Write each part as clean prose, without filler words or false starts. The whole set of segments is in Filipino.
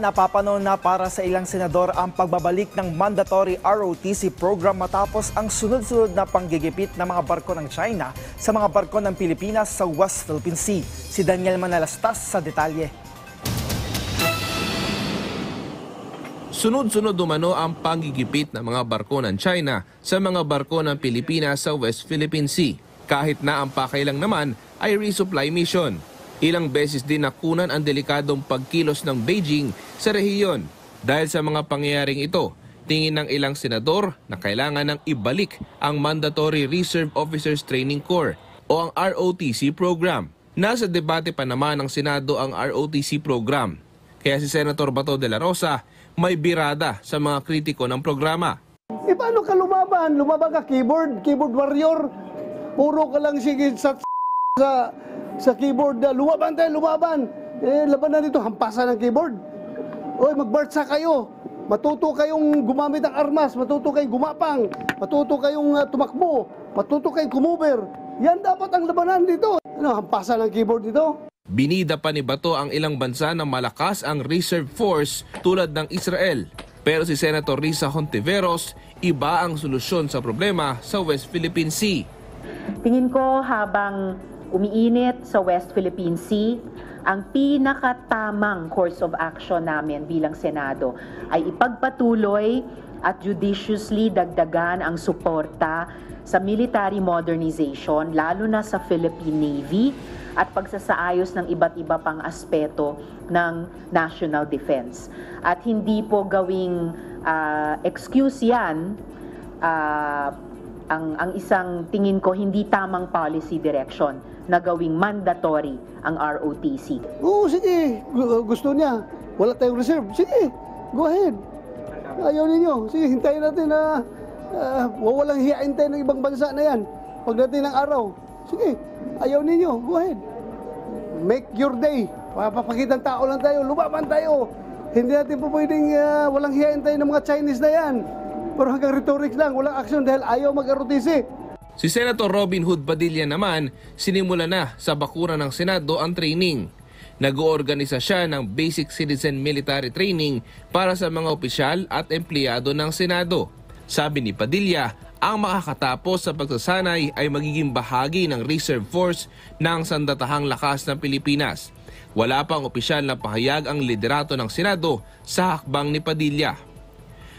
Napapanaw na para sa ilang senador ang pagbabalik ng mandatory ROTC program matapos ang sunod-sunod na panggigipit ng mga barko ng China sa mga barko ng Pilipinas sa West Philippine Sea. Si Daniel Manalastas sa detalye. Sunod-sunod umano ang panggigipit ng mga barko ng China sa mga barko ng Pilipinas sa West Philippine Sea. Kahit na ang pakailang naman ay resupply mission. Ilang beses din nakunan ang delikadong pagkilos ng Beijing sa rehiyon. Dahil sa mga pangyayaring ito, tingin ng ilang senador na kailangan ng ibalik ang Mandatory Reserve Officers Training Corps o ang ROTC program. Nasa debate pa naman ng Senado ang ROTC program. Kaya si Senator Bato de la Rosa may birada sa mga kritiko ng programa. Paano ka lumaban? Lumaban ka keyboard warrior. Puro ka lang sige sa keyboard, lumaban tayo, lumaban. Laban na dito, hampasan ng keyboard. Oy, magbarsa kayo. Matuto kayong gumamit ng armas, matuto kayong gumapang, matuto kayong tumakbo, matuto kayong kumuber. Yan dapat ang labanan dito. Hampasan ng keyboard dito. Binida pa ni Bato ang ilang bansa na malakas ang reserve force tulad ng Israel. Pero si Senator Risa Hontiveros, iba ang solusyon sa problema sa West Philippine Sea. Tingin ko habang umiinit sa West Philippine Sea, ang pinakatamang course of action namin bilang Senado ay ipagpatuloy at judiciously dagdagan ang suporta sa military modernization, lalo na sa Philippine Navy, at pagsasaayos ng iba't iba pang aspeto ng national defense. At hindi po gawing excuse yan, ang isang tingin ko hindi tamang policy direction na gawing mandatory ang ROTC. Oo, sige. Gusto niya. Wala tayong reserve. Sige, go ahead. Ayaw ninyo. Sige, hintayin natin na walang hiyain tayo ng ibang bansa na yan. Pagdating ng araw. Sige, ayaw ninyo. Go ahead. Make your day. Papakitang tao lang tayo. Lumaban tayo. Hindi natin po pwedeng walang hiyain tayo ng mga Chinese na yan. Pero hanggang rhetorics lang, walang action dahil ayaw mag-ROTC. Si Senator Robin Hood Padilla naman, sinimula na sa bakuran ng Senado ang training. Nag-oorganisa siya ng Basic Citizen Military Training para sa mga opisyal at empleyado ng Senado. Sabi ni Padilla, ang makakatapos sa pagsasanay ay magiging bahagi ng Reserve Force ng Sandatahang Lakas ng Pilipinas. Wala pang opisyal na pahayag ang liderato ng Senado sa hakbang ni Padilla.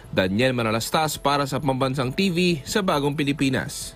Daniel Manalastas para sa Pambansang TV sa Bagong Pilipinas.